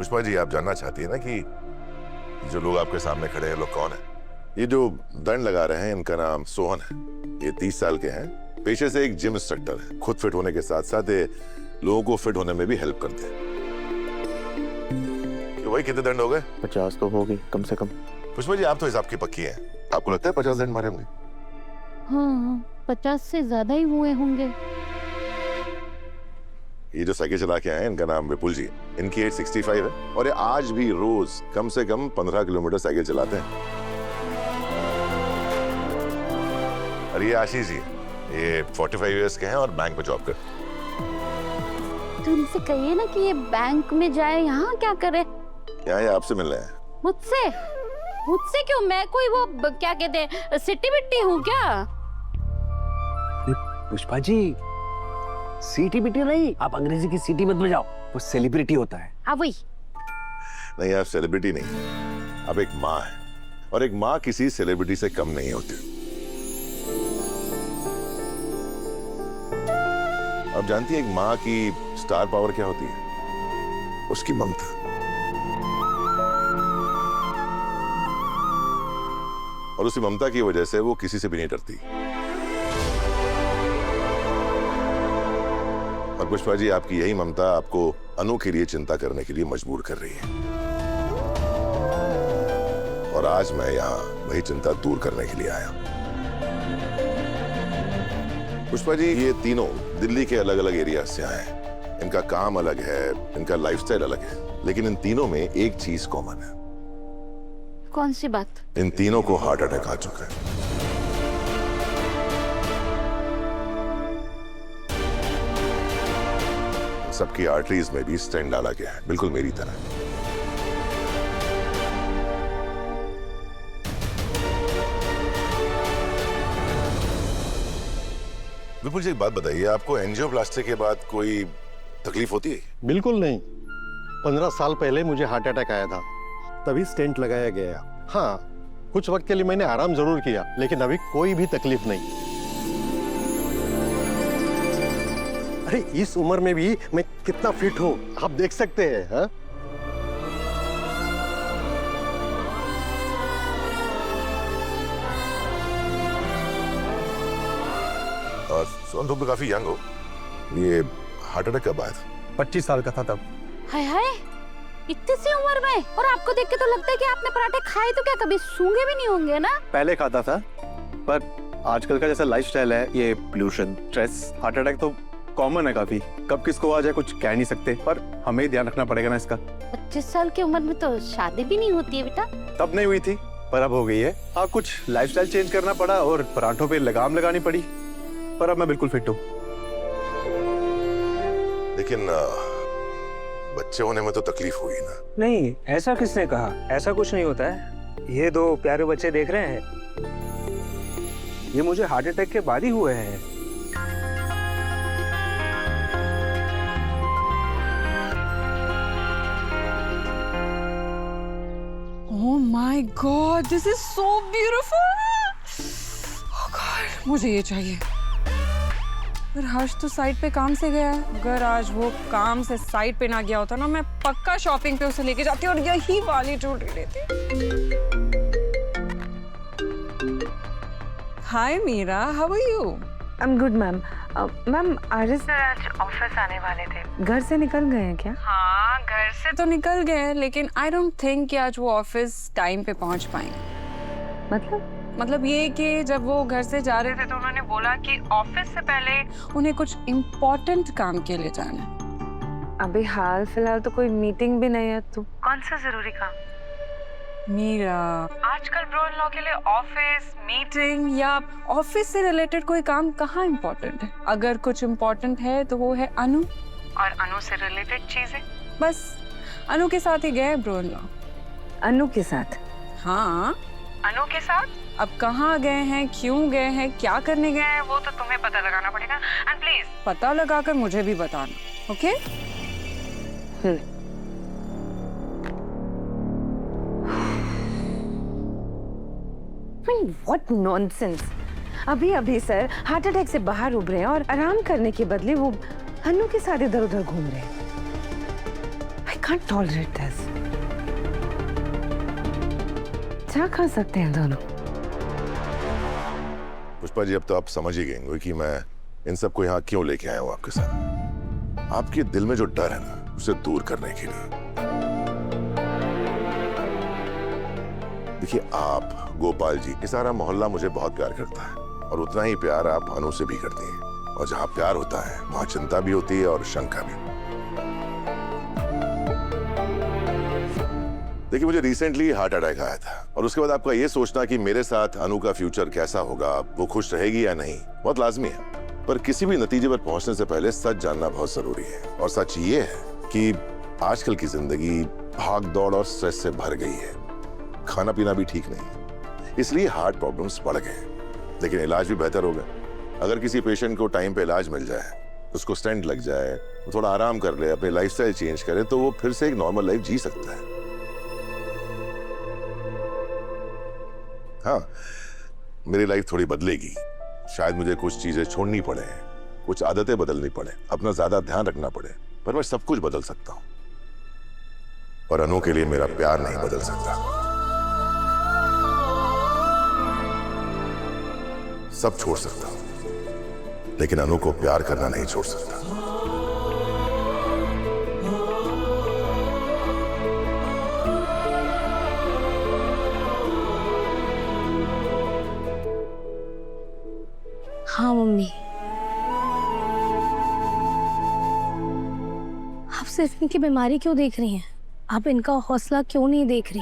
पुष्पा जी, आप जानना चाहती है ना कि जो लोग आपके सामने खड़े हैं लोग कौन है? ये जो दंड लगा रहे हैं इनका नाम सोहन है। ये 30 साल के हैं, पेशे से एक जिम इंस्ट्रक्टर है। खुद फिट होने के साथ साथ ये लोगों को फिट होने में भी हेल्प करते हैं। वही कितने दंड हो गए? 50 तो हो गई कम से कम। पुष्पा जी, आप तो हिसाब की पक्की हैं। आपको लगता है 50 दंड मारे होंगे? हाँ, 50 से ज्यादा ही हुए होंगे। ये जो साइकिल चला के आए हैं इनका नाम विपुल जी है। इनकी एज 65 है और ये आज भी रोज कम से कम 15 किलोमीटर साइकिल चलाते हैं। और ये आशीष जी, ये 45 इयर्स के हैं और बैंक में जॉब करते हैं। तो इनसे कहिए ना कि ये बैंक में जाए, यहाँ क्या करे? यहाँ ये आपसे मिल रहे हैं। मुझसे? मुझसे क्यों? मैं कोई वो क्या कहते हैं सिटी बिट्टी हूँ क्या? पुष्पा जी, सीटी बिटी नहीं, आप अंग्रेजी की सीटी मत बजाओ, वो सेलिब्रिटी होता है। हाँ वही। नहीं, आप सेलिब्रिटी नहीं, आप एक माँ है और एक माँ किसी सेलिब्रिटी से कम नहीं होती। आप जानती है एक माँ की स्टार पावर क्या होती है? उसकी ममता। और उसी ममता की वजह से वो किसी से भी नहीं डरती। और पुष्पा जी, आपकी यही ममता आपको अनु के लिए चिंता करने के लिए मजबूर कर रही है। और आज मैं यहाँ वही चिंता दूर करने के लिए आया। पुष्पा जी, ये तीनों दिल्ली के अलग अलग एरिया से आए हैं। इनका काम अलग है, इनका लाइफस्टाइल अलग है, लेकिन इन तीनों में एक चीज कॉमन है। कौन सी बात? इन तीनों को हार्ट अटैक आ चुका है। सबकी आर्टरीज में भी स्टेंट डाला गया है, बिल्कुल मेरी तरह। विपुल जी, एक बात बताइए, आपको एंजियोप्लास्टी के बाद कोई तकलीफ होती है? बिल्कुल नहीं। 15 साल पहले मुझे हार्ट अटैक आया था, तभी स्टेंट लगाया गया। हाँ, कुछ वक्त के लिए मैंने आराम जरूर किया, लेकिन अभी कोई भी तकलीफ नहीं। अरे इस उम्र में भी मैं कितना फिट हूँ, आप देख सकते हैं। हाँ? और सोहन, तुम तो काफी यंग हो। ये हार्ट अटैक कब आया था? 25 साल का था तब। हाय हाय, इतनी सी उम्र में! और आपको देख के तो लगता है कि आपने पराठे खाए तो क्या कभी सूंघे भी नहीं होंगे ना? पहले खाता था, पर आजकल का जैसा लाइफस्टाइल है, ये पोल्यूशन, स्ट्रेस, हार्ट अटैक तो कॉमन है काफी। कब किसको आ जाए कुछ कह नहीं सकते, पर हमें ही ध्यान रखना पड़ेगा ना इसका। 25 साल की उम्र में तो शादी भी नहीं होती है बेटा। तब नहीं हुई थी, पर अब हो गई है। हाँ, कुछ लाइफस्टाइल चेंज करना पड़ा और पराठों पे लगाम लगानी पड़ी, पर अब मैं बिल्कुल फिट हूँ। लेकिन बच्चे होने में तो तकलीफ हुई ना? नहीं, ऐसा किसने कहा? ऐसा कुछ नहीं होता है। ये दो प्यारे बच्चे देख रहे हैं, ये मुझे हार्ट अटैक के बाद ही हुए हैं। Oh my God, this is so beautiful. Oh God, मुझे ये चाहिए। पर हर्ष तो साइट पे काम से गया है। अगर आज वो काम से साइट पे ना गया होता ना, मैं पक्का शॉपिंग पे उसे लेके जाती और यही वाली ज्वेलरी लेती। Hi Meera, how are you? I am good ma'am. Ma'am, Aris sir आज ऑफिस आने वाले थे, घर से निकल गए हैं क्या? हाँ, घर से तो निकल गए, लेकिन आई डोंट थिंक कि आज वो ऑफिस टाइम पे पहुंच पाएंगे। मतलब ये कि जब वो घर से जा रहे थे तो उन्होंने बोला कि ऑफिस से पहले उन्हें कुछ इम्पोर्टेंट काम के लिए जाना है। अभी हाल फिलहाल तो कोई मीटिंग भी नहीं है, तो कौन सा जरूरी काम? मीरा, आजकल ब्रो इन लॉ के लिए ऑफिस मीटिंग या ऑफिस से रिलेटेड कोई काम कहाँ इम्पोर्टेंट है? अगर कुछ इम्पोर्टेंट है तो वो है अनु, और अनु से रिलेटेड चीजें। बस अनु के साथ ही गए ब्रो इन लॉ। अनु के साथ? हाँ, अनु के साथ। अब कहाँ गए हैं, क्यों गए हैं, क्या करने गए हैं, वो तो तुम्हें पता लगाना पड़ेगा। एंड प्लीज पता लगाकर मुझे भी बताना, ओके? What nonsense! अभी अभी सर हार्ट अटैक से बाहर उभरे हैं और आराम करने के बदले वो अनु के साथ इधर उधर घूम रहे हैं। I can't tolerate this. क्या कर सकते हैं दोनों? पुष्पा जी, अब तो आप समझ ही गए होंगे कि मैं इन सबको यहाँ क्यों लेके आया हूँ आपके साथ। आपके दिल में जो डर है ना, उसे दूर करने के लिए। देखिए, आप, गोपाल जी, ये सारा मोहल्ला मुझे बहुत प्यार करता है और उतना ही प्यार आप अनु से भी करती हैं। और जहाँ प्यार होता है वहाँ चिंता भी होती है और शंका भी। देखिए, मुझे रिसेंटली हार्ट अटैक आया था और उसके बाद आपका ये सोचना कि मेरे साथ अनु का फ्यूचर कैसा होगा, वो खुश रहेगी या नहीं, बहुत लाजमी है। पर किसी भी नतीजे पर पहुंचने से पहले सच जानना बहुत जरूरी है। और सच ये है कि आजकल की जिंदगी भाग दौड़ और स्ट्रेस से भर गई है। खाना पीना भी ठीक नहीं है, इसलिए हार्ट प्रॉब्लम्स बढ़ गए। लेकिन इलाज भी बेहतर हो गया। अगर किसी पेशेंट को टाइम पे इलाज मिल जाए, उसको स्टेंट लग जाए, वो थोड़ा आराम कर ले, अपनी लाइफस्टाइल चेंज करे, तो वो फिर से एक नॉर्मल लाइफ जी सकता है। हाँ, मेरी लाइफ थोड़ी बदलेगी। शायद मुझे कुछ चीजें छोड़नी पड़े, कुछ आदतें बदलनी पड़े, अपना ज्यादा ध्यान रखना पड़े, पर मैं सब कुछ बदल सकता हूं। और अनु के लिए मेरा प्यार नहीं बदल सकता। सब छोड़ सकता हूं, लेकिन अनु को प्यार करना नहीं छोड़ सकता। हाँ मम्मी, आप सिर्फ इनकी बीमारी क्यों देख रही हैं? आप इनका हौसला क्यों नहीं देख रही?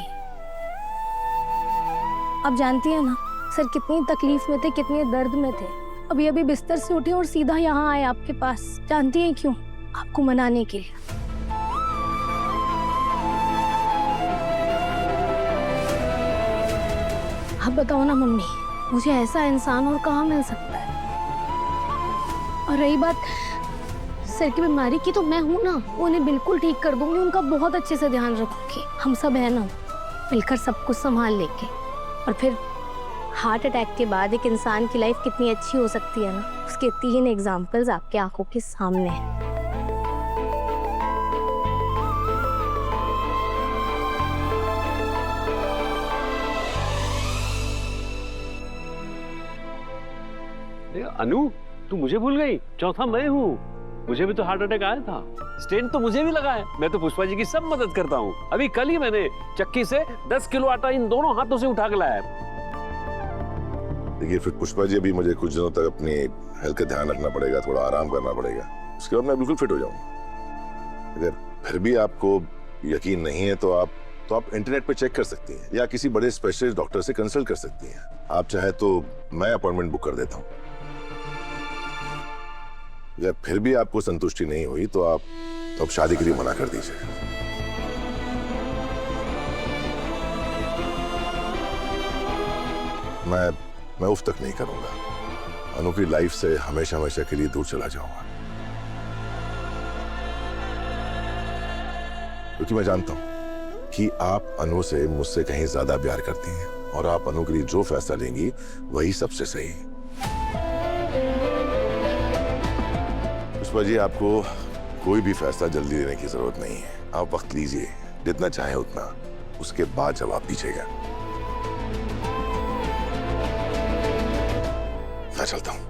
आप जानती हैं ना सर कितनी तकलीफ में थे, कितने दर्द में थे। अभी अभी बिस्तर से उठे और सीधा यहाँ आए आपके पास। जानती हैं क्यों? आपको मनाने के लिए। आप बताओ ना मम्मी, मुझे ऐसा इंसान और कहाँ मिल सकता है? और रही बात सर की बीमारी की, तो मैं हूं ना, उन्हें बिल्कुल ठीक कर दूंगी, उनका बहुत अच्छे से ध्यान रखूंगी। हम सब है ना, मिलकर सब कुछ संभाल लेंगे। और फिर हार्ट अटैक के बाद एक इंसान की लाइफ कितनी अच्छी हो सकती है ना, उसके 3 एग्जाम्पल्स आपके आंखों के सामने हैं। अनु, तू मुझे भूल गई? चौथा मैं हूँ। मुझे भी तो हार्ट अटैक आया था। स्टेंट तो मुझे भी लगा है। मैं तो पुष्पा जी की सब मदद करता हूँ। अभी कल ही मैंने चक्की से 10 किलो आटा इन दोनों हाथों से उठा के लाया। देखिए, फिर पुष्पा जी, अभी मुझे कुछ दिनों तक अपनी हेल्थ का ध्यान रखना पड़ेगा, थोड़ा आराम करना पड़ेगा। उसके बाद मैं बिल्कुल फिट हो जाऊंगा। अगर फिर भी आपको यकीन नहीं है तो आप इंटरनेट पे चेक कर सकती हैं या किसी बड़े स्पेशलिस्ट डॉक्टर से कंसल्ट कर सकती हैं। आप चाहे तो मैं अपॉइंटमेंट बुक कर देता हूँ। अगर फिर भी आपको संतुष्टि नहीं हुई तो आप शादी के लिए मना कर दीजिए। मैं उफ तक नहीं करूंगा। अनु की लाइफ से हमेशा हमेशा के लिए दूर चला जाऊंगा, क्योंकि मैं जानता हूं कि आप अनु से मुझसे कहीं ज्यादा प्यार करती हैं और आप अनु के लिए जो फैसला लेंगी वही सबसे सही। पुष्पा जी, आपको कोई भी फैसला जल्दी लेने की जरूरत नहीं है। आप वक्त लीजिए, जितना चाहे उतना, उसके बाद जवाब दीजिएगा। मैं चलता हूं।